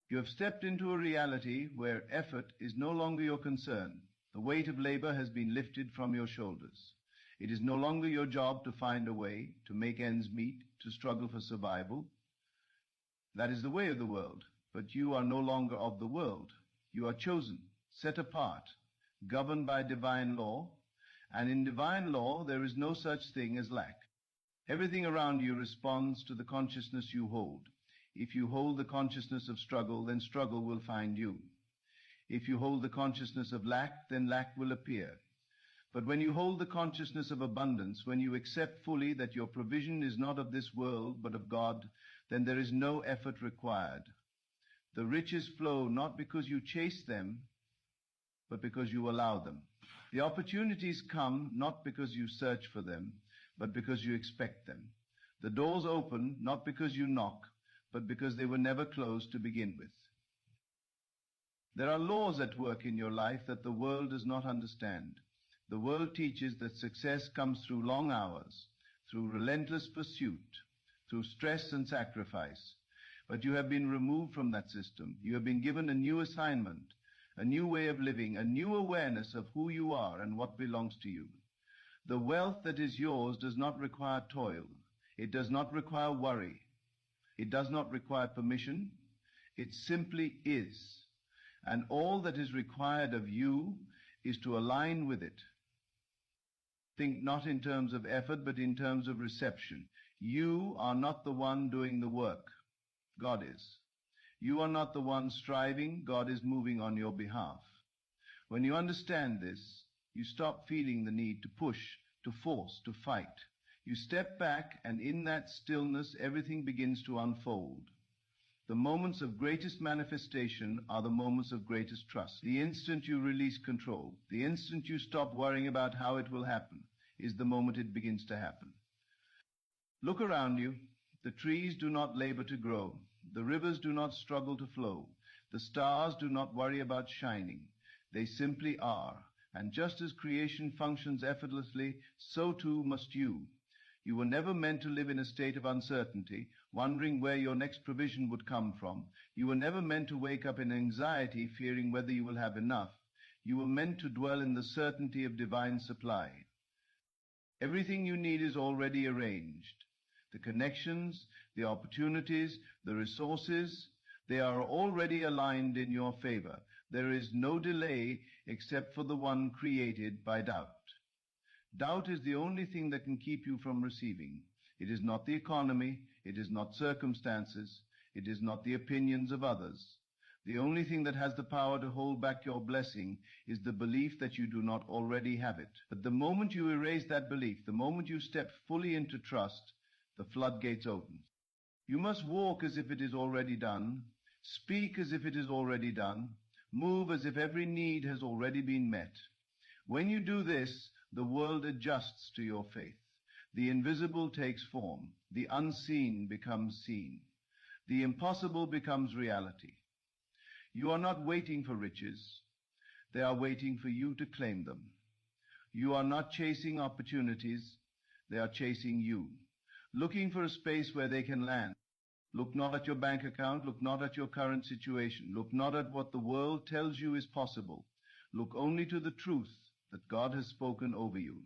You have stepped into a reality where effort is no longer your concern. The weight of labor has been lifted from your shoulders. It is no longer your job to find a way, to make ends meet, to struggle for survival. That is the way of the world, but you are no longer of the world. You are chosen, set apart, governed by divine law, and in divine law there is no such thing as lack. Everything around you responds to the consciousness you hold. If you hold the consciousness of struggle, then struggle will find you. If you hold the consciousness of lack, then lack will appear. But when you hold the consciousness of abundance, when you accept fully that your provision is not of this world, but of God, then there is no effort required. The riches flow not because you chase them, but because you allow them. The opportunities come not because you search for them, but because you expect them. The doors open not because you knock, but because they were never closed to begin with. There are laws at work in your life that the world does not understand. The world teaches that success comes through long hours, through relentless pursuit, through stress and sacrifice. But you have been removed from that system. You have been given a new assignment, a new way of living, a new awareness of who you are and what belongs to you. The wealth that is yours does not require toil. It does not require worry. It does not require permission. It simply is. And all that is required of you is to align with it. Think not in terms of effort, but in terms of reception. You are not the one doing the work. God is. You are not the one striving. God is moving on your behalf. When you understand this, you stop feeling the need to push, to force, to fight. You step back, and in that stillness, everything begins to unfold. The moments of greatest manifestation are the moments of greatest trust. The instant you release control, the instant you stop worrying about how it will happen, is the moment it begins to happen. Look around you. The trees do not labor to grow. The rivers do not struggle to flow. The stars do not worry about shining. They simply are. And just as creation functions effortlessly, so too must you. You were never meant to live in a state of uncertainty, wondering where your next provision would come from. You were never meant to wake up in anxiety, fearing whether you will have enough. You were meant to dwell in the certainty of divine supply. Everything you need is already arranged. The connections, the opportunities, the resources, they are already aligned in your favor. There is no delay except for the one created by doubt. Doubt is the only thing that can keep you from receiving. It is not the economy, it is not circumstances, it is not the opinions of others. The only thing that has the power to hold back your blessing is the belief that you do not already have it. But the moment you erase that belief, the moment you step fully into trust, the floodgates open. You must walk as if it is already done, speak as if it is already done, move as if every need has already been met. When you do this, the world adjusts to your faith. The invisible takes form. The unseen becomes seen. The impossible becomes reality. You are not waiting for riches. They are waiting for you to claim them. You are not chasing opportunities. They are chasing you, looking for a space where they can land. Look not at your bank account. Look not at your current situation. Look not at what the world tells you is possible. Look only to the truth that God has spoken over you.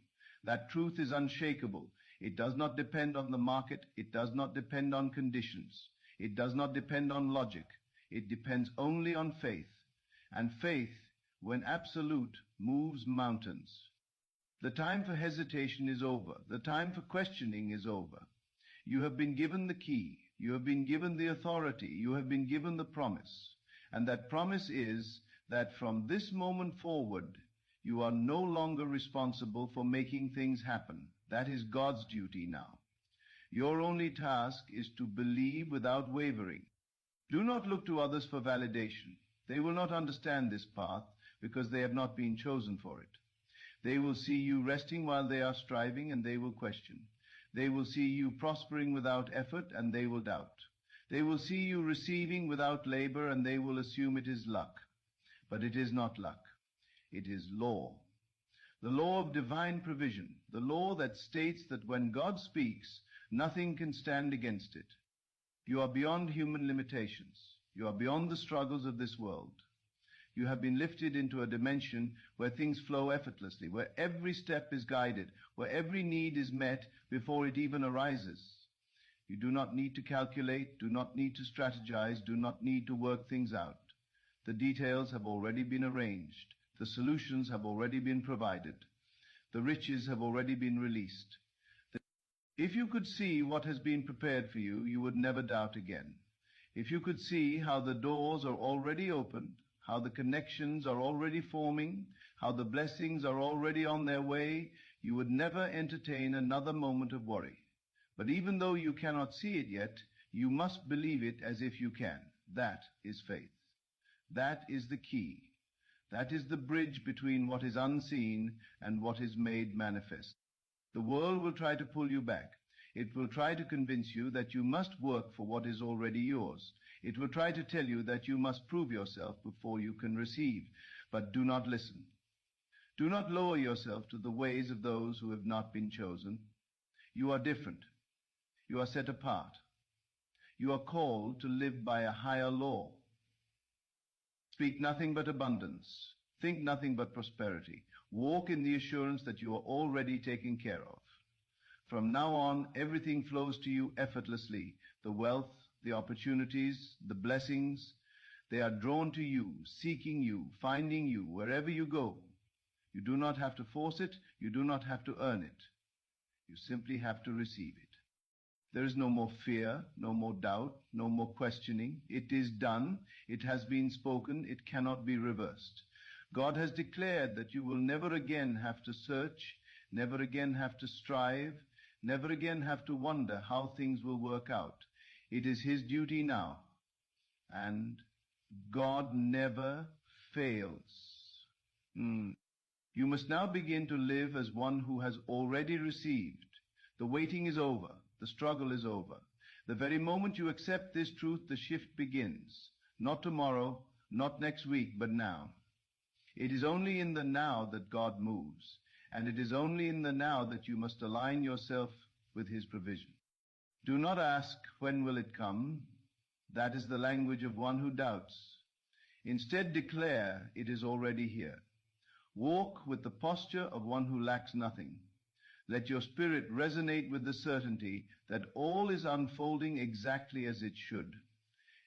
That truth is unshakable. It does not depend on the market. It does not depend on conditions. It does not depend on logic. It depends only on faith. And faith, when absolute, moves mountains. The time for hesitation is over. The time for questioning is over. You have been given the key. You have been given the authority. You have been given the promise. And that promise is that from this moment forward, you are no longer responsible for making things happen. That is God's duty now. Your only task is to believe without wavering. Do not look to others for validation. They will not understand this path because they have not been chosen for it. They will see you resting while they are striving, and they will question. They will see you prospering without effort, and they will doubt. They will see you receiving without labor, and they will assume it is luck. But it is not luck. It is law. The law of divine provision, the law that states that when God speaks, nothing can stand against it. You are beyond human limitations. You are beyond the struggles of this world. You have been lifted into a dimension where things flow effortlessly, where every step is guided, where every need is met before it even arises. You do not need to calculate, do not need to strategize, do not need to work things out. The details have already been arranged. The solutions have already been provided. The riches have already been released. If you could see what has been prepared for you, you would never doubt again. If you could see how the doors are already opened, how the connections are already forming, how the blessings are already on their way, you would never entertain another moment of worry. But even though you cannot see it yet, you must believe it as if you can. That is faith. That is the key. That is the bridge between what is unseen and what is made manifest. The world will try to pull you back. It will try to convince you that you must work for what is already yours. It will try to tell you that you must prove yourself before you can receive. But do not listen. Do not lower yourself to the ways of those who have not been chosen. You are different. You are set apart. You are called to live by a higher law. Speak nothing but abundance. Think nothing but prosperity. Walk in the assurance that you are already taken care of. From now on, everything flows to you effortlessly. The wealth, the opportunities, the blessings, they are drawn to you, seeking you, finding you wherever you go. You do not have to force it. You do not have to earn it. You simply have to receive it. There is no more fear, no more doubt, no more questioning. It is done. It has been spoken. It cannot be reversed. God has declared that you will never again have to search, never again have to strive, never again have to wonder how things will work out. It is His duty now. And God never fails. You must now begin to live as one who has already received. The waiting is over. The struggle is over. The very moment you accept this truth, the shift begins. Not tomorrow, not next week, but now. It is only in the now that God moves, and it is only in the now that you must align yourself with His provision. Do not ask, when will it come? That is the language of one who doubts. Instead, declare, it is already here. Walk with the posture of one who lacks nothing. Let your spirit resonate with the certainty that all is unfolding exactly as it should.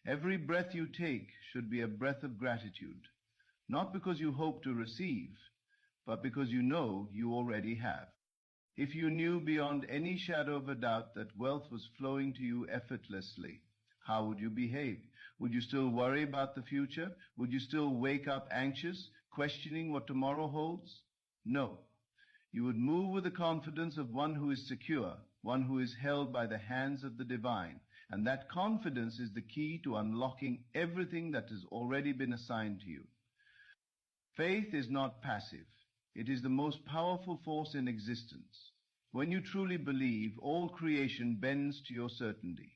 Every breath you take should be a breath of gratitude, not because you hope to receive, but because you know you already have. If you knew beyond any shadow of a doubt that wealth was flowing to you effortlessly, how would you behave? Would you still worry about the future? Would you still wake up anxious, questioning what tomorrow holds? No. You would move with the confidence of one who is secure, one who is held by the hands of the divine. And that confidence is the key to unlocking everything that has already been assigned to you. Faith is not passive. It is the most powerful force in existence. When you truly believe, all creation bends to your certainty.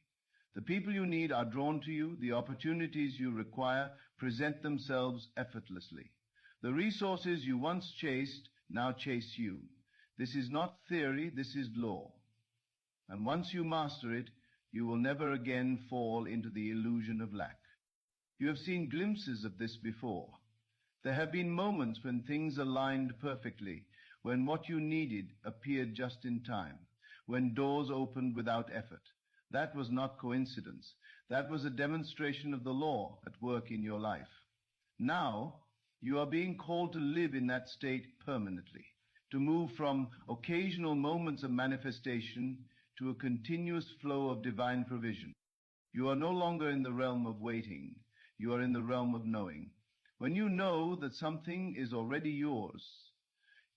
The people you need are drawn to you. The opportunities you require present themselves effortlessly. The resources you once chased now chase you. This is not theory, this is law. And once you master it, you will never again fall into the illusion of lack. You have seen glimpses of this before. There have been moments when things aligned perfectly, when what you needed appeared just in time, when doors opened without effort. That was not coincidence. That was a demonstration of the law at work in your life. Now, you are being called to live in that state permanently, to move from occasional moments of manifestation to a continuous flow of divine provision. You are no longer in the realm of waiting. You are in the realm of knowing. When you know that something is already yours,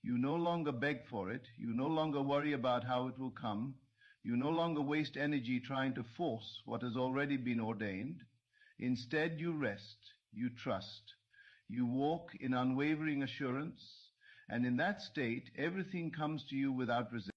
you no longer beg for it. You no longer worry about how it will come. You no longer waste energy trying to force what has already been ordained. Instead, you rest. You trust. You walk in unwavering assurance, and in that state, everything comes to you without resistance.